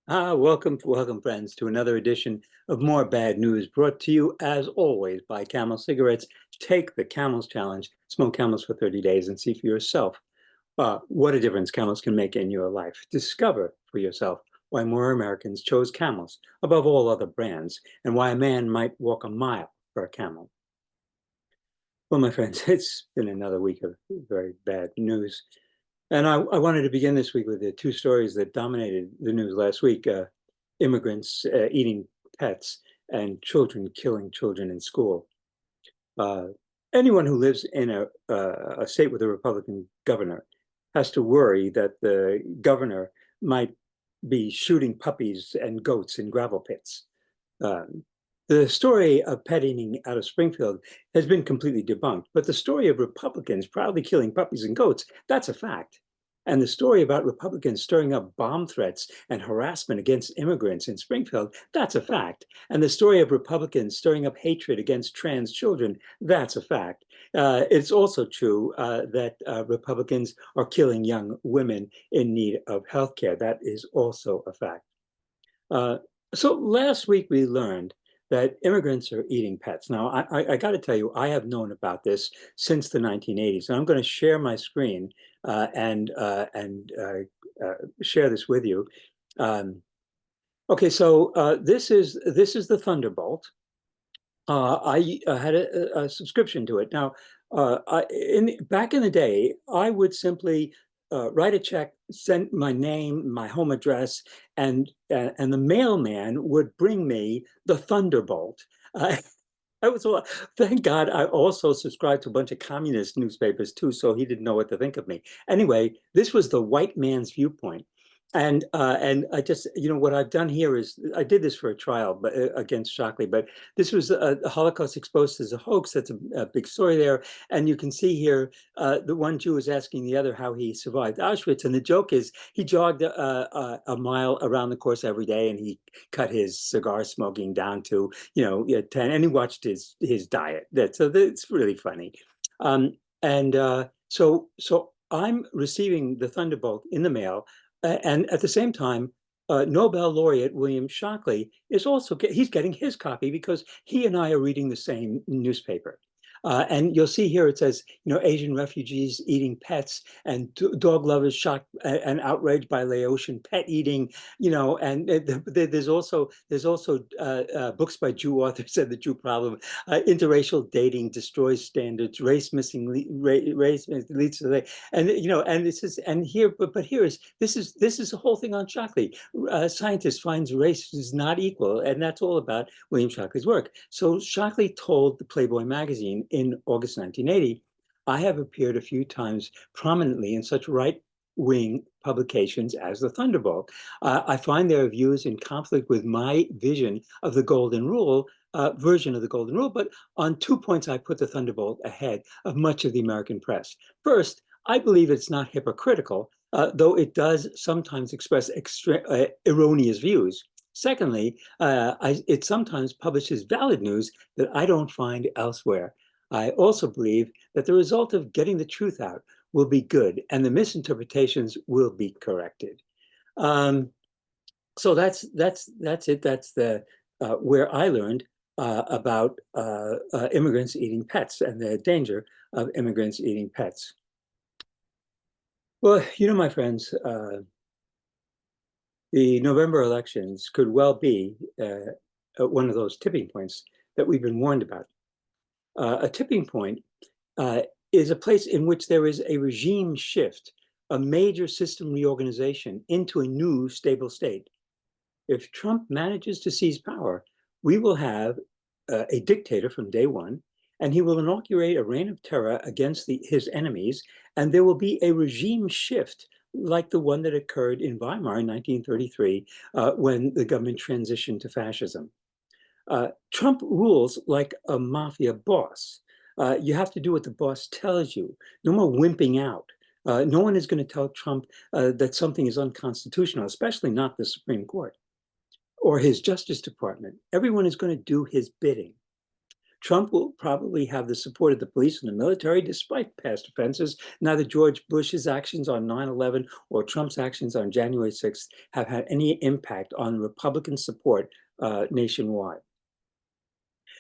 Welcome, friends, to another edition of More Bad News, brought to you, as always, by Camel Cigarettes. Take the Camels Challenge, smoke Camels for 30 days, and see for yourself what a difference Camels can make in your life. Discover for yourself why more Americans chose Camels above all other brands, and why a man might walk a mile for a Camel. Well, my friends, it's been another week of very bad news. And I wanted to begin this week with the two stories that dominated the news last week, immigrants eating pets and children killing children in school. Uh, Anyone who lives in a state with a Republican governor has to worry that the governor might be shooting puppies and goats in gravel pits. Um, the story of pet eating out of Springfield has been completely debunked, but the story of Republicans proudly killing puppies and goats, that's a fact. And the story about Republicans stirring up bomb threats and harassment against immigrants in Springfield, that's a fact. And the story of Republicans stirring up hatred against trans children, that's a fact. It's also true that Republicans are killing young women in need of health care. That is also a fact. Uh, so last week we learned that immigrants are eating pets. Now, I got to tell you, I have known about this since the 1980s, and I'm going to share my screen and share this with you. Um, okay, so this is the Thunderbolt. I had a subscription to it. Now, back in the day, I would simply write a check, send my name, my home address, and the mailman would bring me the Thunderbolt. Uh, I was thank God I also subscribed to a bunch of communist newspapers too, so he didn't know what to think of me. Anyway, this was the white man's viewpoint. And I just, what I've done here is I did this for a trial but, against Shockley, but this was a Holocaust exposed as a hoax. That's a big story there. And you can see here the one Jew is asking the other how he survived Auschwitz. And the joke is he jogged a mile around the course every day, and he cut his cigar smoking down to, 10, and he watched his diet. It's really funny. So I'm receiving the Thunderbolt in the mail. And at the same time, Nobel laureate William Shockley is also he's getting his copy because he and I are reading the same newspaper. And you'll see here it says, Asian refugees eating pets, and dog lovers shocked and outraged by Laotian pet eating. And there's also books by Jew authors said the Jew problem, interracial dating destroys standards, race leads to and this is and here, but here is this is the whole thing on Shockley. Scientist finds race is not equal, and that's all about William Shockley's work. So Shockley told the Playboy magazine in August 1980, I have appeared a few times prominently in such right-wing publications as the Thunderbolt. I find their views in conflict with my vision of the Golden Rule, version of the Golden Rule, but on 2 points, I put the Thunderbolt ahead of much of the American press. First, I believe it's not hypocritical, though it does sometimes express erroneous views. Secondly, it sometimes publishes valid news that I don't find elsewhere. I also believe that the result of getting the truth out will be good, and the misinterpretations will be corrected. Um, so that's it. That's the where I learned about immigrants eating pets and the danger of immigrants eating pets. Well, my friends, the November elections could well be one of those tipping points that we've been warned about. A tipping point is a place in which there is a regime shift, a major system reorganization into a new stable state. If Trump manages to seize power, we will have a dictator from day one, and he will inaugurate a reign of terror against his enemies, and there will be a regime shift like the one that occurred in Weimar in 1933 when the government transitioned to fascism. Trump rules like a mafia boss. You have to do what the boss tells you. No more wimping out. No one is going to tell Trump that something is unconstitutional, especially not the Supreme Court or his Justice Department. Everyone is going to do his bidding. Trump will probably have the support of the police and the military despite past offenses. Neither George Bush's actions on 9/11 or Trump's actions on January 6th have had any impact on Republican support nationwide.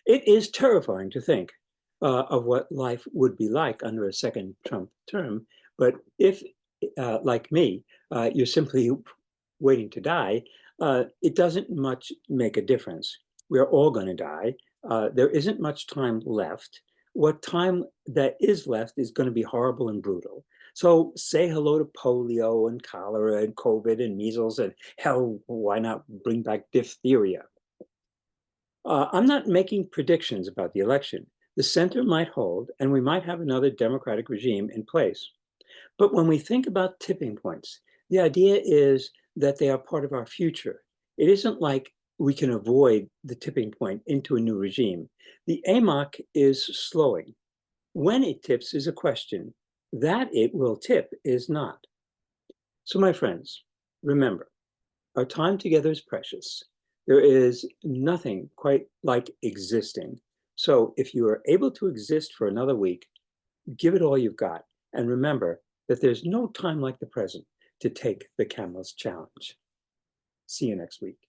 It is terrifying to think of what life would be like under a second Trump term. But if, like me, you're simply waiting to die, it doesn't much make a difference. We're all going to die. There isn't much time left. What time that is left is going to be horrible and brutal. So say hello to polio and cholera and COVID and measles and hell, why not bring back diphtheria? I'm not making predictions about the election. The center might hold, and we might have another Democratic regime in place. But when we think about tipping points, the idea is that they are part of our future. It isn't like we can avoid the tipping point into a new regime. The AMOC is slowing. When it tips is a question. That it will tip is not. So, my friends, remember, our time together is precious. There is nothing quite like existing. So if you are able to exist for another week, give it all you've got. And remember that there's no time like the present to take the Camel's challenge. See you next week.